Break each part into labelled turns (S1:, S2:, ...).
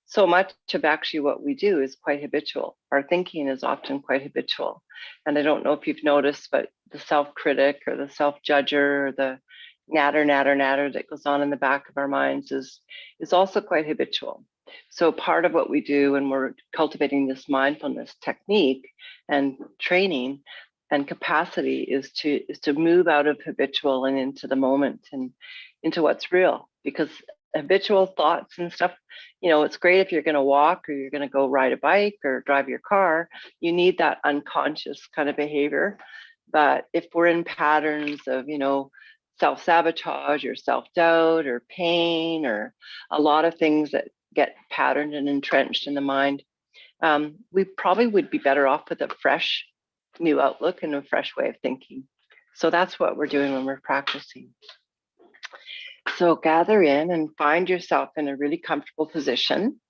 S1: so much of actually what we do is quite habitual. Our thinking is often quite habitual. And I don't know if you've noticed, but the self-critic or the self-judger or the natter that goes on in the back of our minds is also quite habitual. So part of what we do when we're cultivating this mindfulness technique and training and capacity is to move out of habitual and into the moment and into what's real. Because habitual thoughts and stuff, you know, it's great if you're going to walk or you're going to go ride a bike or drive your car. You need that unconscious kind of behavior. But if we're in patterns of, you know, self-sabotage or self-doubt or pain or a lot of things that get patterned and entrenched in the mind, we probably would be better off with a fresh new outlook and a fresh way of thinking. So that's what we're doing when we're practicing. So gather in and find yourself in a really comfortable position.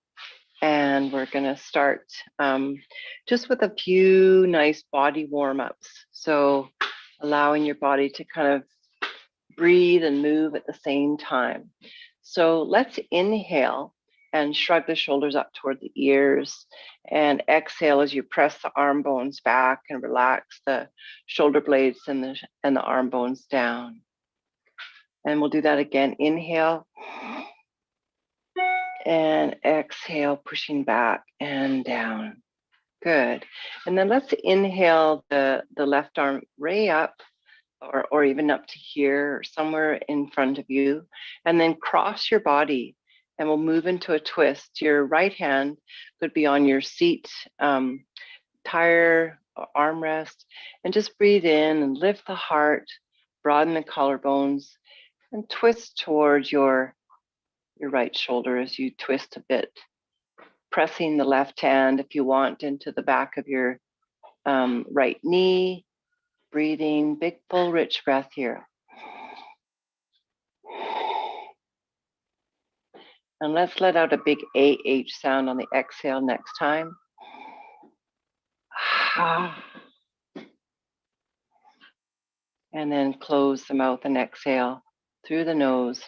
S1: And we're going to start just with a few nice body warm-ups. So allowing your body to kind of breathe and move at the same time. So let's inhale and shrug the shoulders up toward the ears, and exhale as you press the arm bones back and relax the shoulder blades and the arm bones down. And we'll do that again. Inhale and exhale, pushing back and down. Good. And then let's inhale the left arm way up, or even up to here or somewhere in front of you, and then cross your body and we'll move into a twist. Your right hand could be on your seat, tire, or armrest, and just breathe in and lift the heart, broaden the collarbones, and twist towards your right shoulder as you twist a bit, pressing the left hand, if you want, into the back of your right knee, breathing, big, full, rich breath here. And let's let out a big AH sound on the exhale next time. And then close the mouth and exhale through the nose.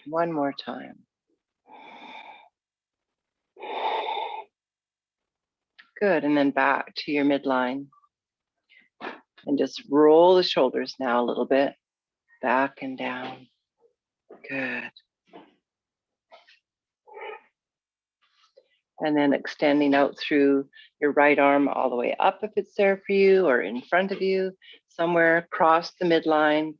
S1: One more time. Good, and then back to your midline. And just roll the shoulders now a little bit, back and down. Good. And then extending out through your right arm all the way up if it's there for you, or in front of you, somewhere across the midline.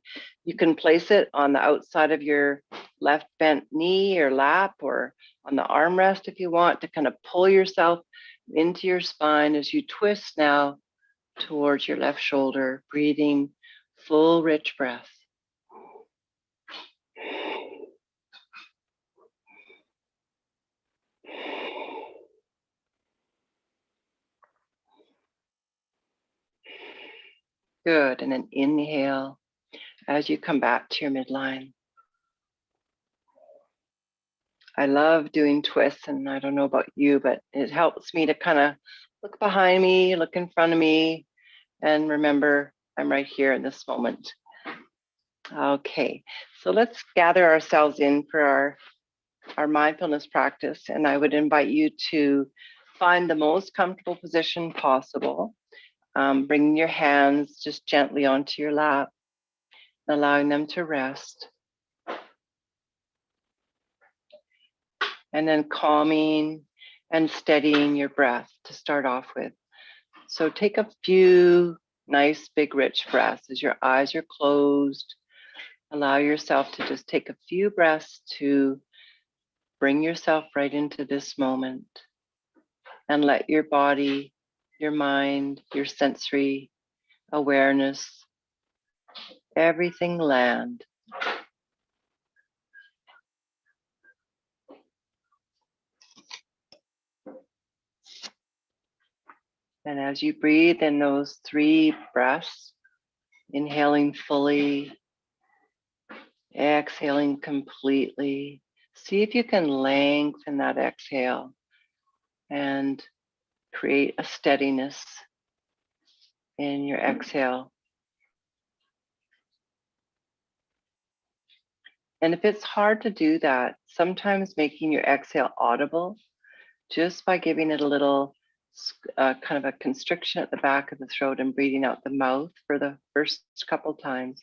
S1: You can place it on the outside of your left bent knee or lap, or on the armrest if you want, to kind of pull yourself into your spine as you twist now towards your left shoulder, breathing full, rich breath. Good, and then inhale as you come back to your midline. I love doing twists, and I don't know about you, but it helps me to kind of look behind me, look in front of me, and remember I'm right here in this moment. Okay, so let's gather ourselves in for our mindfulness practice, and I would invite you to find the most comfortable position possible. Bringing your hands just gently onto your lap, allowing them to rest. And then calming and steadying your breath to start off with. So take a few nice, big, rich breaths as your eyes are closed. Allow yourself to just take a few breaths to bring yourself right into this moment and let your body, your mind, your sensory awareness, everything land. And as you breathe in those 3 breaths, inhaling fully, exhaling completely, see if you can lengthen that exhale and create a steadiness in your exhale. And if it's hard to do that, sometimes making your exhale audible just by giving it a little kind of a constriction at the back of the throat and breathing out the mouth for the first couple times.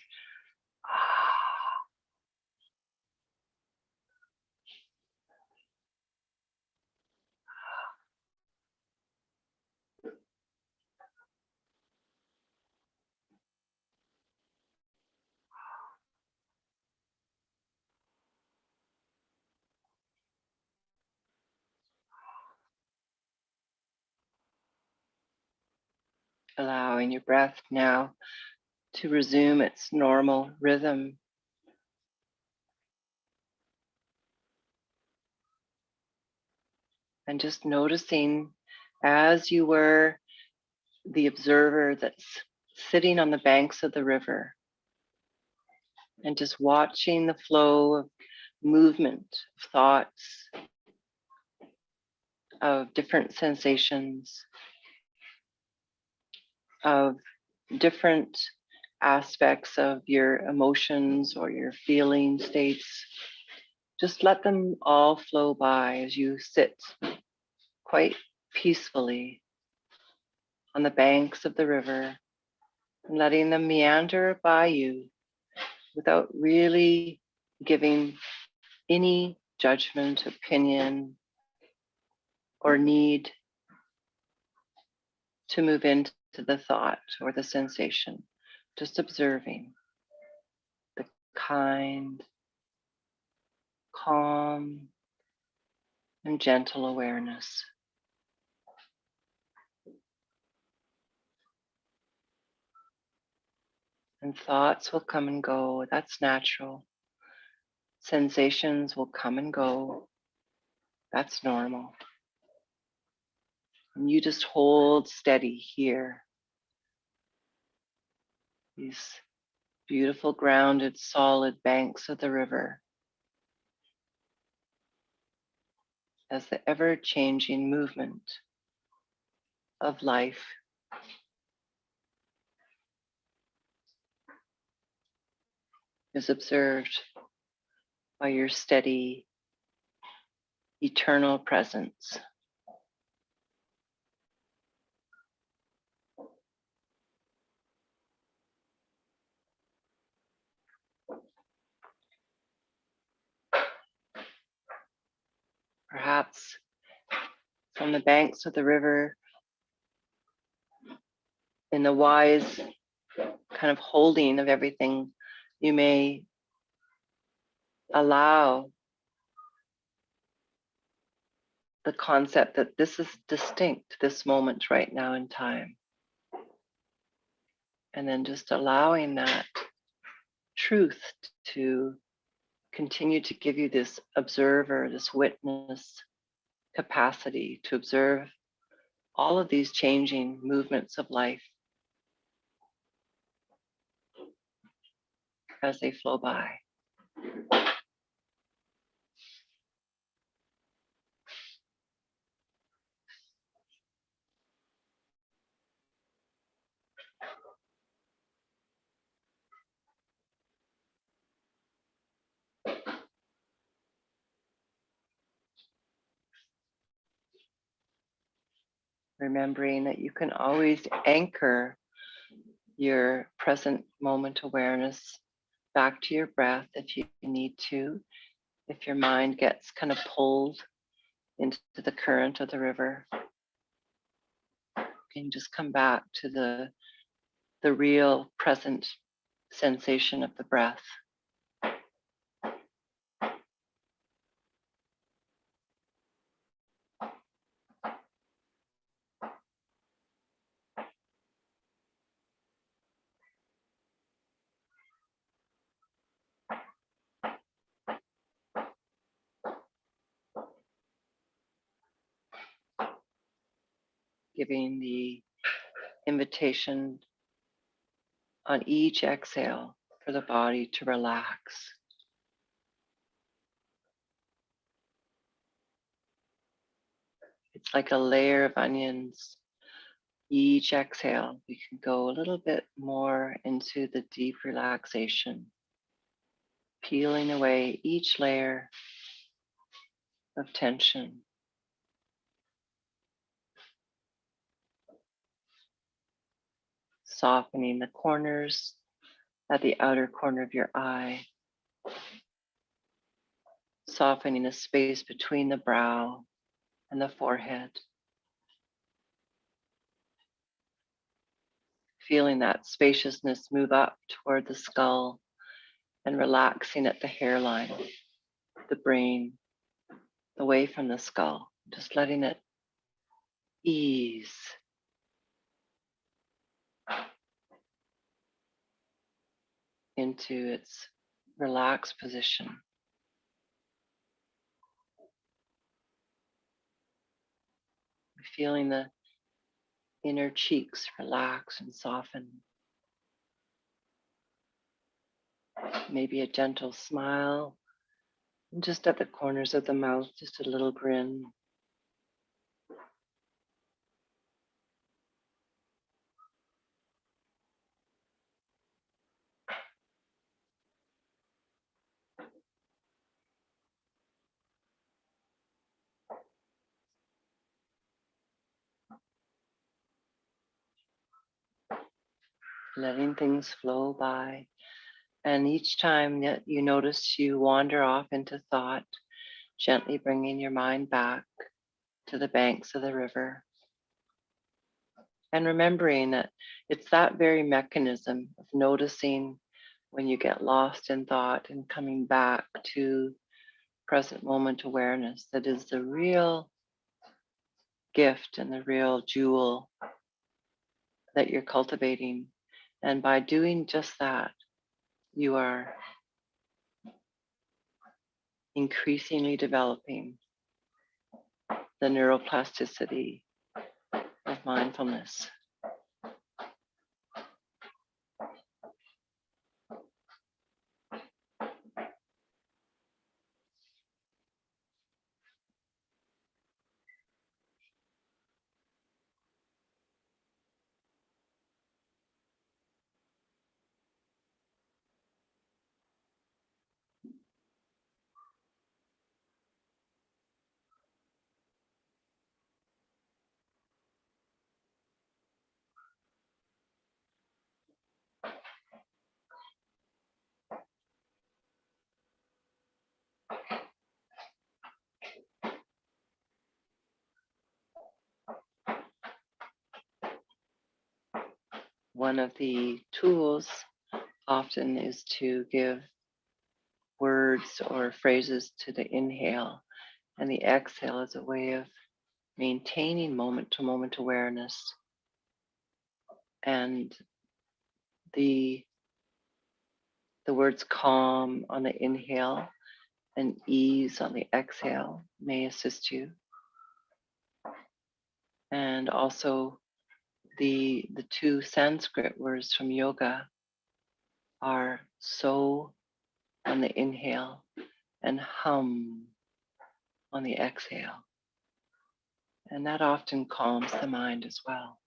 S1: Allowing your breath now to resume its normal rhythm. And just noticing as you were the observer that's sitting on the banks of the river and just watching the flow of movement, of thoughts, of different sensations, of different aspects of your emotions or your feeling states. Just let them all flow by as you sit quite peacefully on the banks of the river and letting them meander by you without really giving any judgment, opinion, or need to move into the thought or the sensation. Just observing the kind, calm, and gentle awareness. And thoughts will come and go. That's natural. Sensations will come and go. That's normal. And you just hold steady here. These beautiful, grounded, solid banks of the river as the ever-changing movement of life is observed by your steady, eternal presence. Perhaps from the banks of the river, in the wise kind of holding of everything, you may allow the concept that this is distinct, this moment right now in time. And then just allowing that truth to continue to give you this observer, this witness capacity to observe all of these changing movements of life as they flow by. Remembering that you can always anchor your present moment awareness back to your breath if you need to, if your mind gets kind of pulled into the current of the river. You can just come back to the real present sensation of the breath. Giving the invitation on each exhale for the body to relax. It's like a layer of onions. Each exhale, we can go a little bit more into the deep relaxation. peeling away each layer of tension. Softening the corners at the outer corner of your eye, softening the space between the brow and the forehead, feeling that spaciousness move up toward the skull and relaxing at the hairline, the brain, away from the skull, just letting it ease into its relaxed position. Feeling the inner cheeks relax and soften. Maybe a gentle smile, and just at the corners of the mouth, just a little grin. Letting things flow by. And each time that you notice you wander off into thought, gently bringing your mind back to the banks of the river. And remembering that it's that very mechanism of noticing when you get lost in thought and coming back to present moment awareness that is the real gift and the real jewel that you're cultivating. And by doing just that, you are increasingly developing the neuroplasticity of mindfulness. One of the tools often is to give words or phrases to the inhale, and the exhale is a way of maintaining moment to moment awareness. And the words calm on the inhale and ease on the exhale may assist you. And also the two Sanskrit words from yoga are so on the inhale and hum on the exhale. And that often calms the mind as well.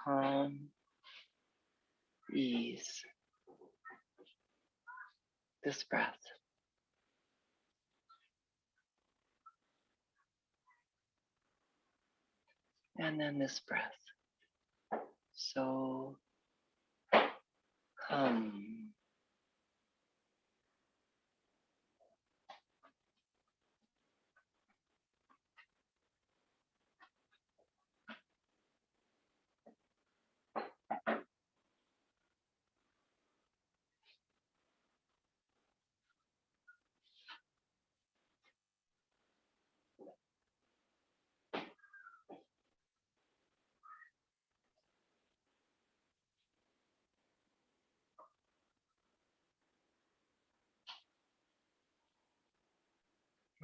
S1: Calm, ease, this breath. And then this breath. So hum.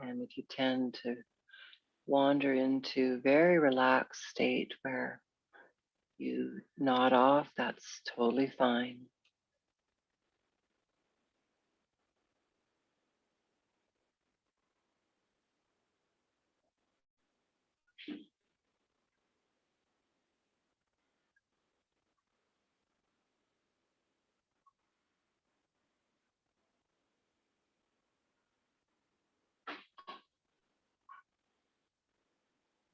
S1: And if you tend to wander into a very relaxed state where you nod off, that's totally fine.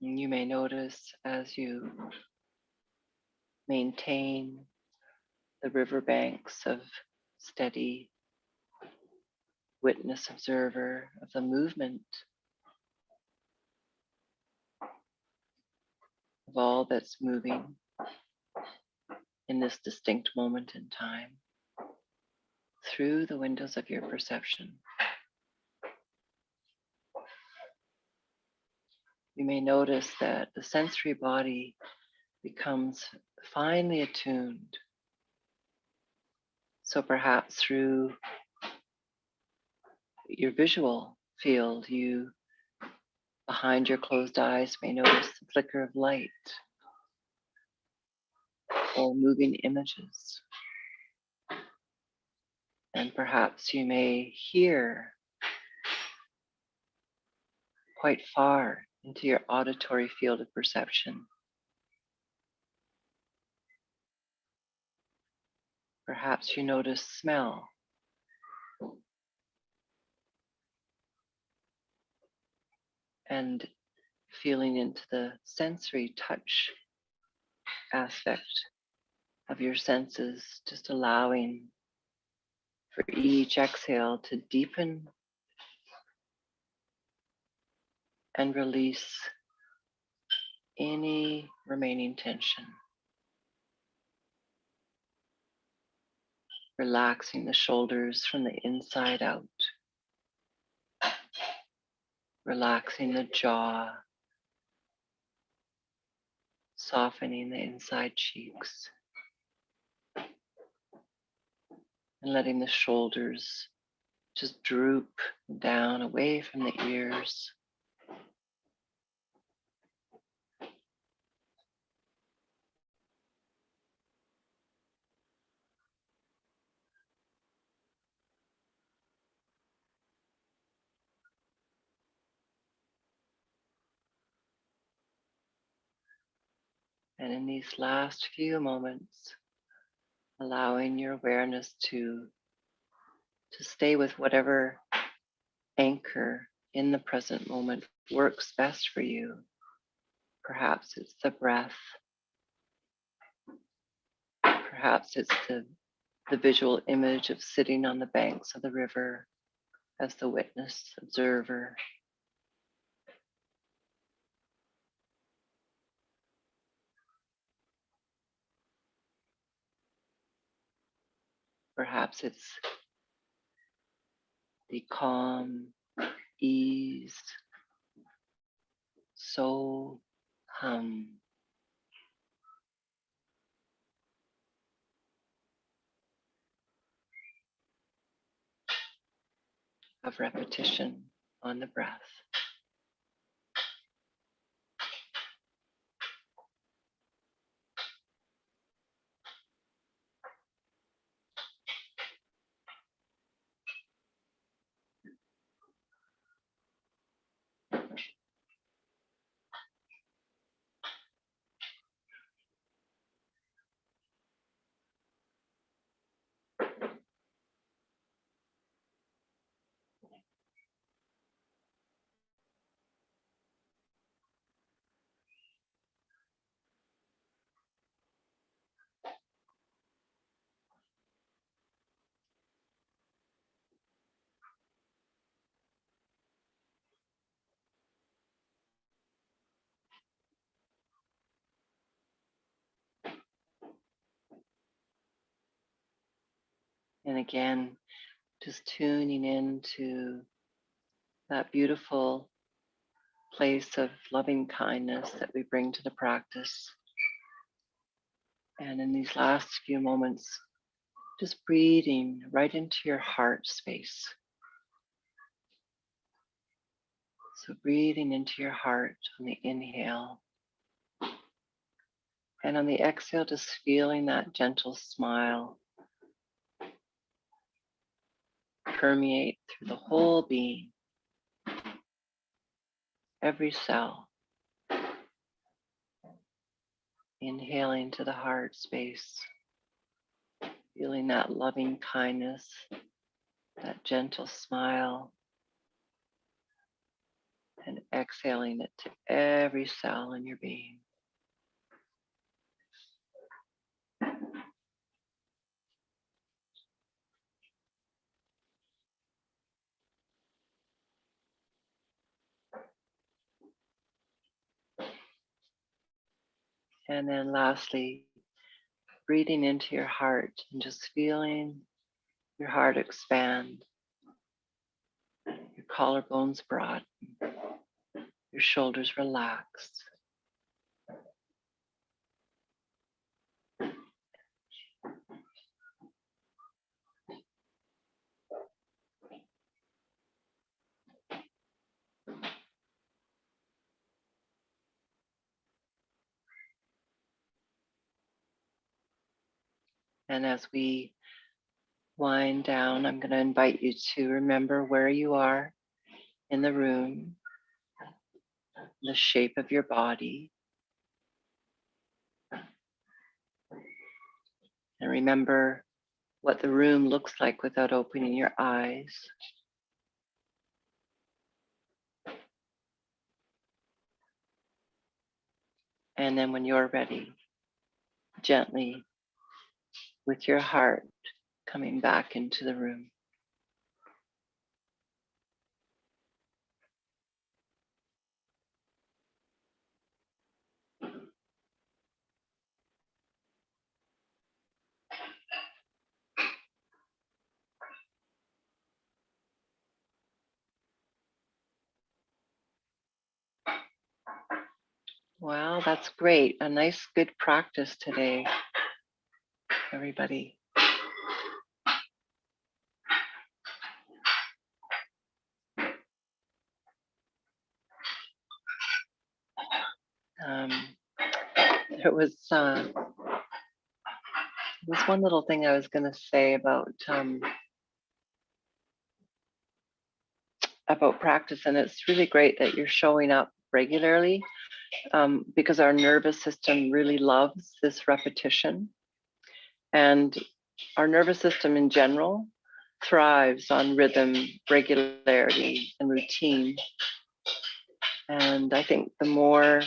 S1: And you may notice as you maintain the riverbanks of steady witness observer of the movement of all that's moving in this distinct moment in time through the windows of your perception. You may notice that the sensory body becomes finely attuned. So perhaps through your visual field, you, behind your closed eyes, may notice the flicker of light or moving images. And perhaps you may hear quite far into your auditory field of perception. Perhaps you notice smell. And feeling into the sensory touch aspect of your senses, just allowing for each exhale to deepen and release any remaining tension. Relaxing the shoulders from the inside out. Relaxing the jaw. Softening the inside cheeks. And letting the shoulders just droop down away from the ears. And in these last few moments, allowing your awareness to stay with whatever anchor in the present moment works best for you. Perhaps it's the breath. Perhaps it's the visual image of sitting on the banks of the river as the witness, observer. Perhaps it's the calm, ease, so hum of repetition on the breath. And again, just tuning into that beautiful place of loving kindness that we bring to the practice. And in these last few moments, just breathing right into your heart space. So breathing into your heart on the inhale. And on the exhale, just feeling that gentle smile permeate through the whole being, every cell. Inhaling to the heart space, feeling that loving kindness, that gentle smile, and exhaling it to every cell in your being. And then lastly, breathing into your heart and just feeling your heart expand, your collarbones broaden, your shoulders relax. And as we wind down, I'm going to invite you to remember where you are in the room, the shape of your body, and remember what the room looks like without opening your eyes. And then when you're ready, gently, with your heart, coming back into the room. Well, that's great. A nice, good practice today, everybody. Um, there was one little thing I was going to say about practice, and it's really great that you're showing up regularly, because our nervous system really loves this repetition, and our nervous system in general thrives on rhythm, regularity, and routine. And I think the more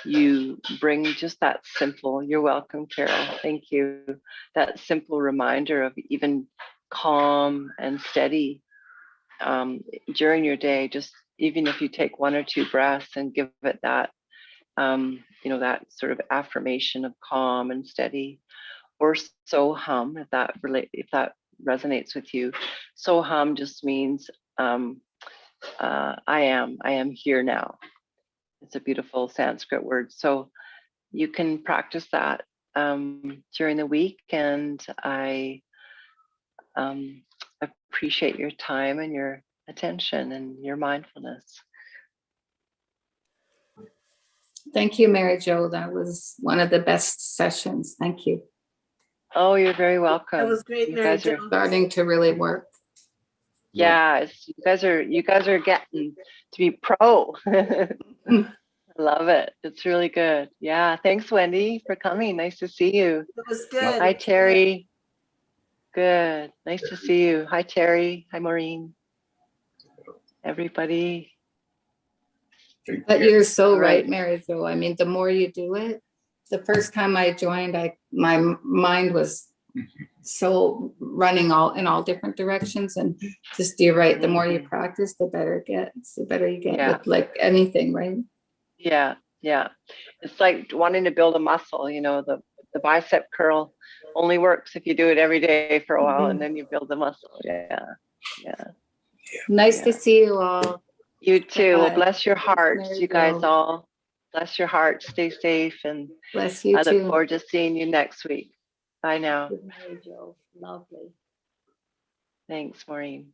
S1: you bring just that simple, you're welcome, Carol, thank you, that simple reminder of even calm and steady during your day, just even if you take one or two breaths and give it that, that sort of affirmation of calm and steady, or so hum, if that resonates with you. So hum just means I am here now. It's a beautiful Sanskrit word. So you can practice that during the week, and I appreciate your time and your attention and your mindfulness.
S2: Thank you, Mary-Jo. That was one of the best sessions. Thank you.
S1: Oh, you're very welcome.
S3: That was great, Mary-Jo.
S2: Starting to really work.
S1: Yeah, you guys are getting to be pro. Love it. It's really good. Yeah. Thanks, Wendy, for coming. Nice to see you.
S3: It was good.
S1: Hi, Terry. Good. Nice to see you. Hi, Terry. Hi, Maureen. Everybody.
S2: But you're so right, Mary-Jo. I mean, the more you do it, the first time I joined, my mind was so running in all different directions, and just, you're right, the more you practice, the better it gets, the better you get with like anything, right?
S1: Yeah. It's like wanting to build a muscle, the The bicep curl only works if you do it every day for a while, and
S2: Mhm.
S1: then you build the muscle. Yeah.
S2: Nice
S1: Yeah.
S2: to see you all.
S1: You too. Well,
S2: Bye.
S1: bless your hearts,
S2: Mary
S1: you guys
S2: Jo.
S1: all. Bless your hearts. Stay safe, and
S2: Bless you
S1: I look
S2: too.
S1: forward to seeing you next week. Bye now.
S2: Good Mary Jo. Lovely.
S1: Thanks, Maureen.